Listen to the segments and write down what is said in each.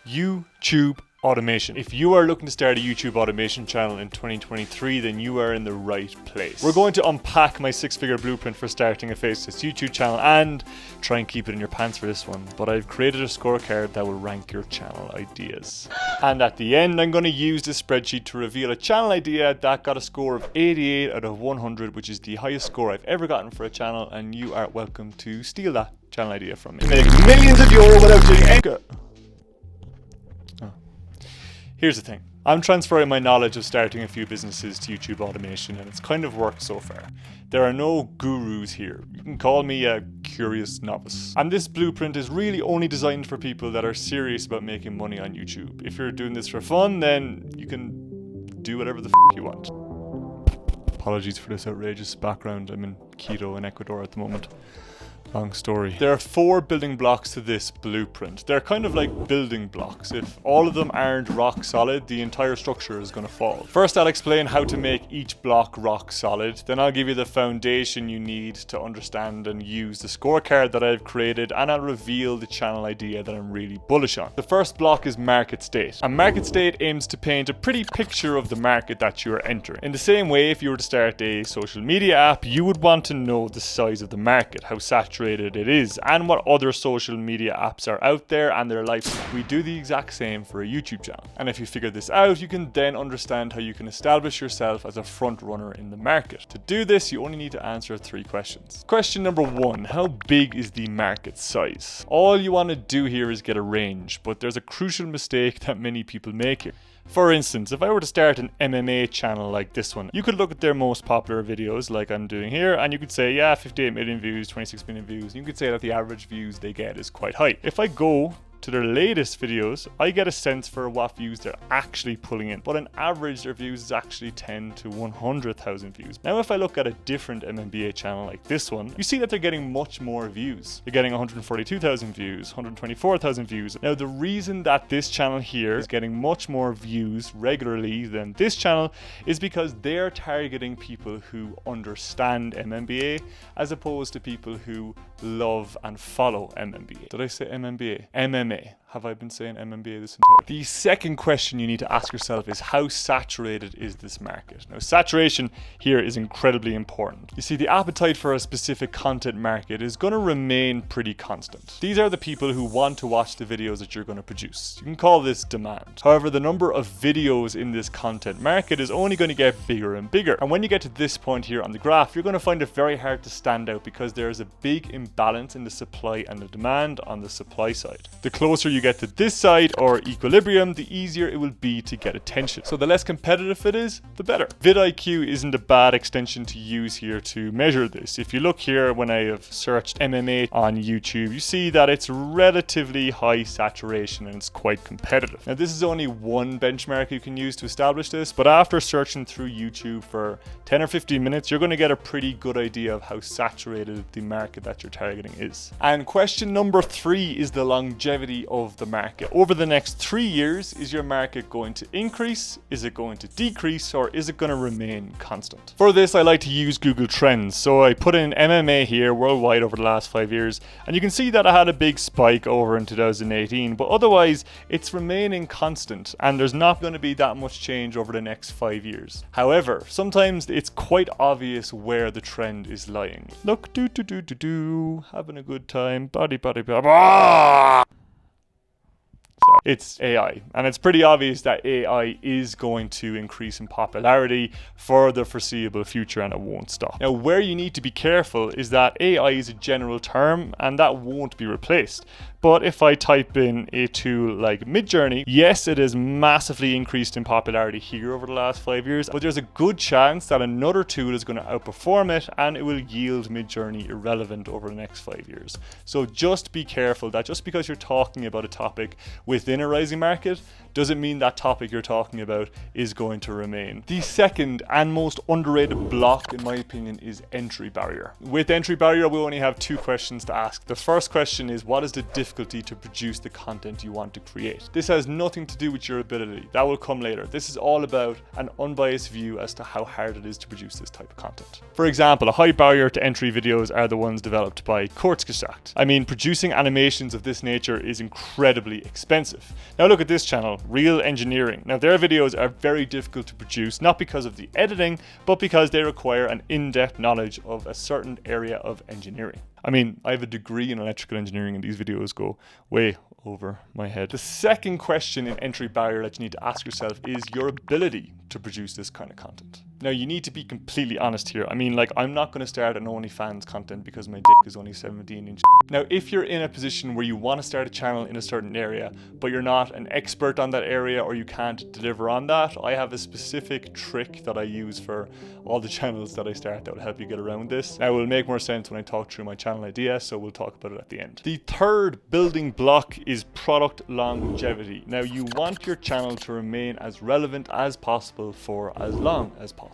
YouTube automation. If you are looking to start a YouTube automation channel in 2023, then you are in the right place. We're going to unpack my 6-figure blueprint for starting a faceless YouTube channel and try and keep it in your pants for this one. But I've created a scorecard that will rank your channel ideas. And at the end, I'm going to use this spreadsheet to reveal a channel idea that got a score of 88 out of 100, which is the highest score I've ever gotten for a channel, and you are welcome to steal that channel idea from me. Make millions of euros without doing any... Here's the thing. I'm transferring my knowledge of starting a few businesses to YouTube automation, and it's kind of worked so far. There are no gurus here. You can call me a curious novice. And this blueprint is really only designed for people that are serious about making money on YouTube. If you're doing this for fun, then you can do whatever the f you want. Apologies for this outrageous background. I'm in Quito in Ecuador at the moment. Long story. There are 4 building blocks to this blueprint. They're kind of like building blocks. If all of them aren't rock solid, the entire structure is going to fall. First, I'll explain how to make each block rock solid. Then I'll give you the foundation you need to understand and use the scorecard that I've created, and I'll reveal the channel idea that I'm really bullish on. The first block is market state. A market state aims to paint a pretty picture of the market that you're entering. In the same way, if you were to start a social media app, you would want to know the size of the market, how saturated it is, and what other social media apps are out there and their life. We do the exact same for a YouTube channel. And if you figure this out, you can then understand how you can establish yourself as a front runner in the market. To do this, you only need to answer 3 questions. Question number 1, how big is the market size? All you want to do here is get a range, but there's a crucial mistake that many people make here. For instance, if I were to start an MMA channel like this one, you could look at their most popular videos like I'm doing here, and you could say, yeah, 58 million views, 26 million views, and you could say that the average views they get is quite high. If I go to their latest videos, I get a sense for what views they're actually pulling in, but on average their views is actually 10 to 100,000 views. Now if I look at a different MMBA channel like this one, you see that they're getting much more views. They're getting 142,000 views, 124,000 views. Now the reason that this channel here is getting much more views regularly than this channel is because they're targeting people who understand MMBA as opposed to people who love and follow MMBA. Did I say MMBA? MMA. Have I been saying MMBA this entire time? The second question you need to ask yourself is, how saturated is this market? Now, saturation here is incredibly important. You see, the appetite for a specific content market is going to remain pretty constant. These are the people who want to watch the videos that you're going to produce. You can call this demand. However, the number of videos in this content market is only going to get bigger and bigger. And when you get to this point here on the graph, you're going to find it very hard to stand out because there is a big imbalance in the supply and the demand on the supply side. The closer you get to this side, or equilibrium, the easier it will be to get attention. So the less competitive it is, the better. vidIQ isn't a bad extension to use here to measure this. If you look here, when I have searched MMA on YouTube, you see that it's relatively high saturation and it's quite competitive. Now this is only one benchmark you can use to establish this, but after searching through YouTube for 10 or 15 minutes, you're going to get a pretty good idea of how saturated the market that you're targeting is. And question number 3 is the longevity of the market. Over the next 3 years, is your market going to increase? Is it going to decrease? Or is it going to remain constant? For this, I like to use Google Trends. So I put in MMA here worldwide over the last 5 years, and you can see that I had a big spike over in 2018, but otherwise it's remaining constant and there's not going to be that much change over the next 5 years. However, sometimes it's quite obvious where the trend is lying. Look, having a good time, body. It's AI, and it's pretty obvious that AI is going to increase in popularity for the foreseeable future, and it won't stop. Now, where you need to be careful is that AI is a general term and that won't be replaced. But if I type in a tool like Midjourney, yes, it has massively increased in popularity here over the last 5 years, but there's a good chance that another tool is going to outperform it and it will yield Midjourney irrelevant over the next 5 years. So just be careful that just because you're talking about a topic within a rising market doesn't mean that topic you're talking about is going to remain. The second and most underrated block, in my opinion, is entry barrier. With entry barrier, we only have two questions to ask. The first question is, what is the difficulty to produce the content you want to create? This has nothing to do with your ability. That will come later. This is all about an unbiased view as to how hard it is to produce this type of content. For example, a high barrier to entry videos are the ones developed by Kurzgesagt. I mean, producing animations of this nature is incredibly expensive. Now look at this channel, Real Engineering. Now their videos are very difficult to produce, not because of the editing, but because they require an in-depth knowledge of a certain area of engineering. I mean, I have a degree in electrical engineering and these videos go way over my head. The second question in entry barrier that you need to ask yourself is your ability to produce this kind of content. Now you need to be completely honest here. I mean, like, I'm not going to start an OnlyFans content because my dick is only 17 inches. Now, if you're in a position where you want to start a channel in a certain area, but you're not an expert on that area or you can't deliver on that, I have a specific trick that I use for all the channels that I start that will help you get around this. Now, it will make more sense when I talk through my channel idea, so we'll talk about it at the end. The third building block is product longevity. Now, you want your channel to remain as relevant as possible for as long as possible.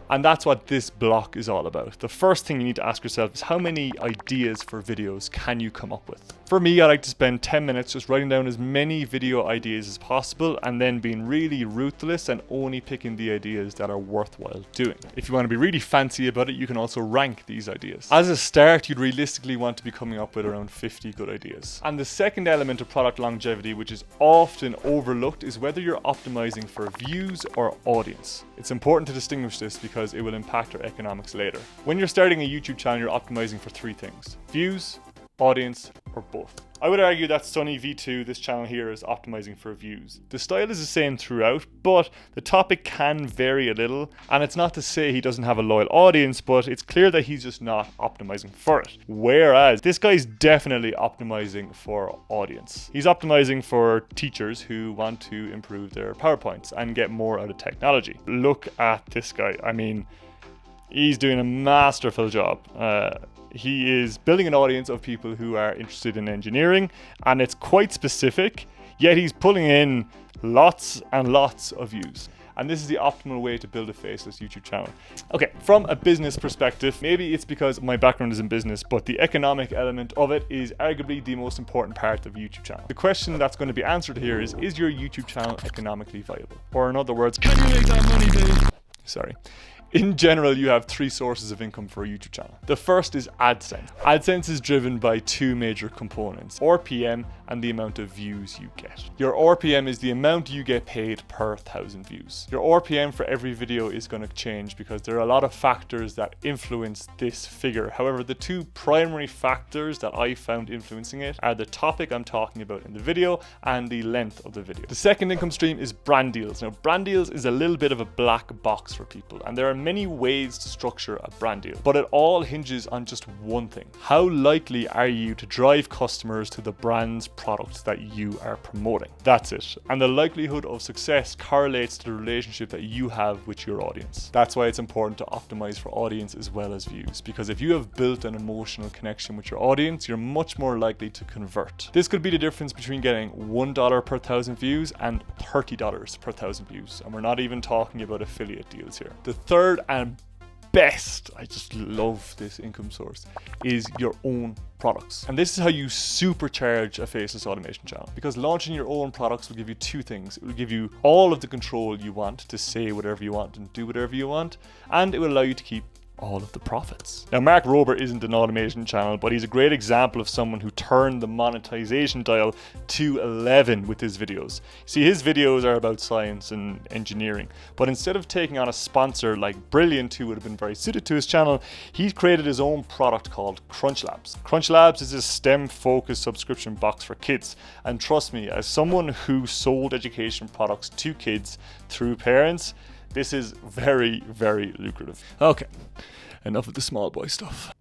And that's what this block is all about. The first thing you need to ask yourself is, how many ideas for videos can you come up with? For me, I like to spend 10 minutes just writing down as many video ideas as possible and then being really ruthless and only picking the ideas that are worthwhile doing. If you want to be really fancy about it, you can also rank these ideas. As a start, you'd realistically want to be coming up with around 50 good ideas. And the second element of product longevity, which is often overlooked, is whether you're optimizing for views or audience. It's important to distinguish this because it will impact our economics later. When you're starting a YouTube channel, you're optimizing for three things: views, audience, or both. I would argue that Sunny V2, this channel here, is optimizing for views. The style is the same throughout, but the topic can vary a little, and it's not to say he doesn't have a loyal audience, but it's clear that he's just not optimizing for it. Whereas this guy's definitely optimizing for audience. He's optimizing for teachers who want to improve their PowerPoints and get more out of technology. Look at this guy. I mean, he's doing a masterful job. He is building an audience of people who are interested in engineering, and it's quite specific, yet he's pulling in lots and lots of views. And this is the optimal way to build a faceless YouTube channel. Okay, from a business perspective, maybe it's because my background is in business, but the economic element of it is arguably the most important part of a YouTube channel. The question that's going to be answered here is your YouTube channel economically viable? Or in other words, can you make that money, babe? Sorry. In general, you have three sources of income for a YouTube channel. The first is AdSense. AdSense is driven by two major components: RPM and the amount of views you get. Your RPM is the amount you get paid per 1,000 views. Your RPM for every video is going to change because there are a lot of factors that influence this figure. However, the two primary factors that I found influencing it are the topic I'm talking about in the video and the length of the video. The second income stream is brand deals. Now, brand deals is a little bit of a black box for people, and there are many ways to structure a brand deal, but it all hinges on just one thing: how likely are you to drive customers to the brand's products that you are promoting? That's it. And the likelihood of success correlates to the relationship that you have with your audience. That's why it's important to optimize for audience as well as views, because if you have built an emotional connection with your audience, you're much more likely to convert. This could be the difference between getting $1 per 1,000 views and $30 per 1,000 views, and we're not even talking about affiliate deals here. The third and best, I just love this income source, is your own products. And this is how you supercharge a faceless automation channel, because launching your own products will give you two things. It will give you all of the control you want to say whatever you want and do whatever you want, and it will allow you to keep all of the profits. Now, Mark Rober isn't an automation channel, but he's a great example of someone who turned the monetization dial to 11 with his videos. See, his videos are about science and engineering, but instead of taking on a sponsor like Brilliant, who would have been very suited to his channel, he created his own product called Crunch Labs. Crunch Labs is a STEM-focused subscription box for kids, and trust me, as someone who sold education products to kids through parents, this is very, very lucrative. Okay, enough of the small boy stuff.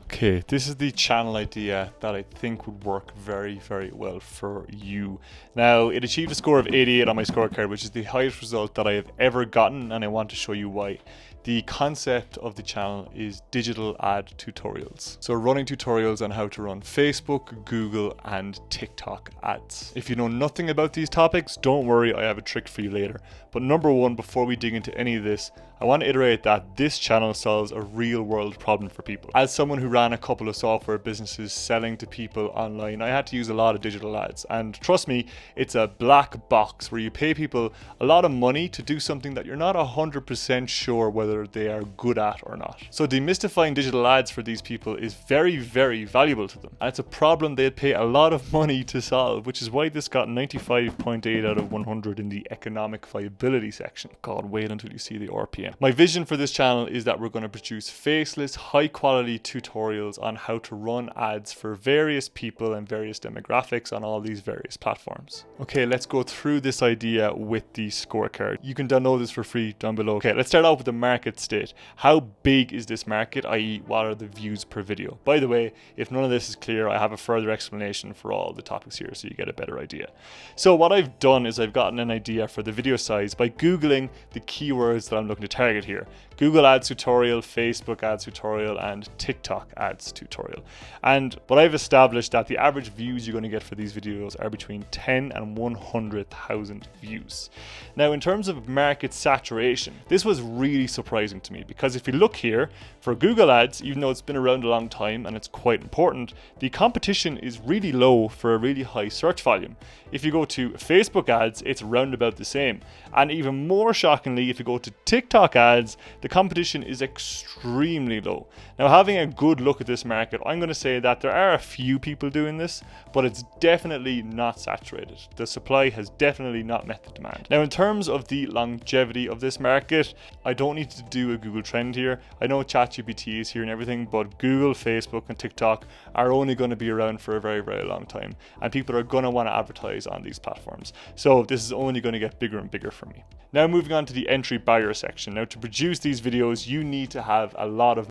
Okay, this is the channel idea that I think would work very, very well for you. Now, it achieved a score of 88 on my scorecard, which is the highest result that I have ever gotten, and I want to show you why. The concept of the channel is digital ad tutorials. So running tutorials on how to run Facebook, Google, and TikTok ads. If you know nothing about these topics, don't worry, I have a trick for you later. But number one, before we dig into any of this, I want to iterate that this channel solves a real world problem for people. As someone who ran a couple of software businesses selling to people online, I had to use a lot of digital ads. And trust me, it's a black box where you pay people a lot of money to do something that you're not 100% sure whether they are good at or not. So demystifying digital ads for these people is very, very valuable to them. And it's a problem they'd pay a lot of money to solve, which is why this got 95.8 out of 100 in the economic viability section. God, wait until you see the RPM. My vision for this channel is that we're going to produce faceless, high quality tutorials on how to run ads for various people and various demographics on all these various platforms. Okay, let's go through this idea with the scorecard. You can download this for free down below. Okay, let's start out with the market state. How big is this market, i.e. what are the views per video? By the way, if none of this is clear, I have a further explanation for all the topics here so you get a better idea. So what I've done is I've gotten an idea for the video size by Googling the keywords that I'm looking to target here. Google Ads tutorial, Facebook Ads tutorial, and TikTok Ads tutorial. And what I've established that the average views you're going to get for these videos are between 10 and 100,000 views. Now, in terms of market saturation, this was really surprising to me because if you look here, for Google Ads, even though it's been around a long time and it's quite important, the competition is really low for a really high search volume. If you go to Facebook Ads, it's round about the same. And even more shockingly, if you go to TikTok Ads, the competition is extremely low. Now, having a good look at this market, I'm going to say that there are a few people doing this, but it's definitely not saturated. The supply has definitely not met the demand. Now, in terms of the longevity of this market, I don't need to do a Google trend here. I know ChatGPT is here and everything, but Google, Facebook, and TikTok are only going to be around for a very, very long time. And people are going to want to advertise on these platforms. So this is only going to get bigger and bigger for me. Now, moving on to the entry barrier section. Now, to produce these videos, you need to have a lot of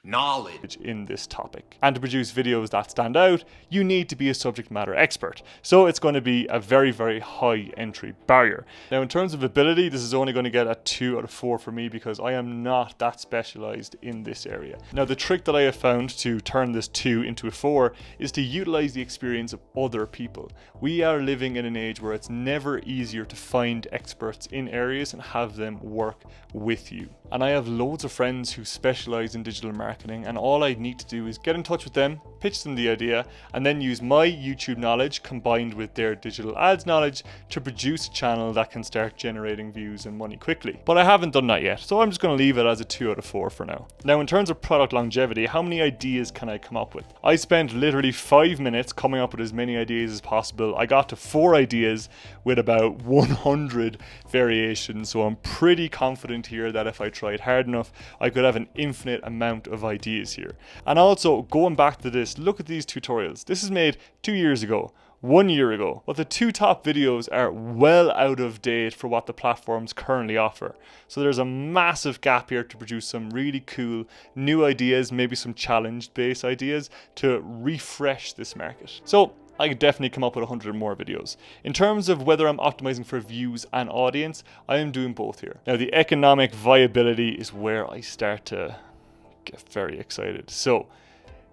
knowledge in this topic. And to produce videos that stand out, you need to be a subject matter expert. So it's going to be a very, very high entry barrier. Now, in terms of ability, this is only going to get a 2 out of 4 for me because I am not that specialized in this area. Now, the trick that I have found to turn this 2 into a 4 is to utilize the experience of other people. We are living in an age where it's never easier to find experts in areas and have them work with you. And I have loads of friends who specialize in digital marketing, and all I need to do is get in touch with them, pitch them the idea, and then use my YouTube knowledge combined with their digital ads knowledge to produce a channel that can start generating views and money quickly. But I haven't done that yet, so I'm just going to leave it as a 2 out of 4 for now. Now, in terms of product longevity, how many ideas can I come up with? I spent literally 5 minutes coming up with as many ideas as possible. I got to 4 ideas with about 100 variations, so I'm pretty confident here that if I tried hard enough, I could have an infinite amount of ideas here. And also, going back to this, look at these tutorials. This is made 2 years ago, 1 year ago, but the 2 top videos are well out of date for what the platforms currently offer. So there's a massive gap here to produce some really cool new ideas, maybe some challenge-based ideas to refresh this market. So I could definitely come up with 100 more videos. In terms of whether I'm optimizing for views and audience, I am doing both here. Now, the economic viability is where I start to get very excited. So,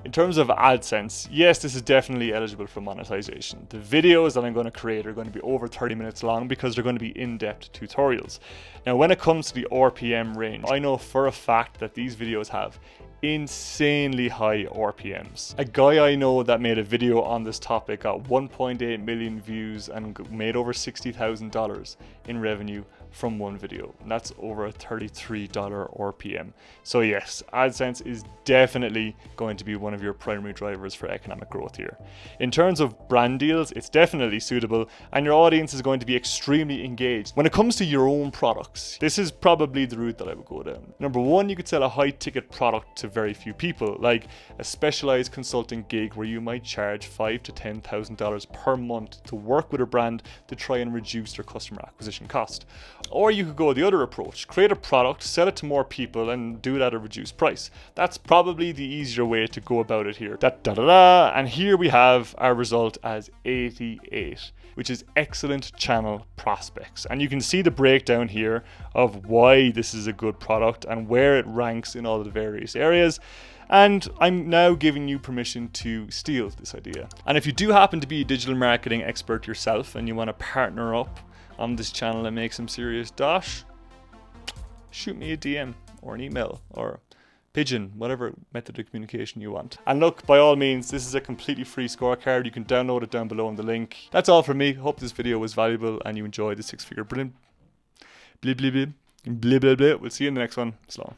in terms of AdSense, yes, this is definitely eligible for monetization. The videos that I'm going to create are going to be over 30 minutes long because they're going to be in-depth tutorials. Now, when it comes to the RPM range, I know for a fact that these videos have insanely high RPMs. A guy I know that made a video on this topic got 1.8 million views and made over $60,000 in revenue from one video. And that's over a $33 RPM. So yes, AdSense is definitely going to be one of your primary drivers for economic growth here. In terms of brand deals, it's definitely suitable and your audience is going to be extremely engaged. When it comes to your own products, this is probably the route that I would go down. Number one, you could sell a high ticket product to very few people, like a specialized consulting gig where you might charge $5,000 to $10,000 per month to work with a brand to try and reduce their customer acquisition cost. Or you could go the other approach, create a product, sell it to more people and do it at a reduced price. That's probably the easier way to go about it here. And here we have our result as 88, which is excellent channel prospects. And you can see the breakdown here of why this is a good product and where it ranks in all the various areas. And I'm now giving you permission to steal this idea. And if you do happen to be a digital marketing expert yourself and you want to partner up on this channel and make some serious dosh, shoot me a DM or an email or pigeon, whatever method of communication you want. And look, by all means, this is a completely free scorecard. You can download it down below in the link. That's all from me. Hope this video was valuable and you enjoyed the 6-figure brilliant. Blah, blah, blah. Blah, blah, blah. We'll see you in the next one. Slán.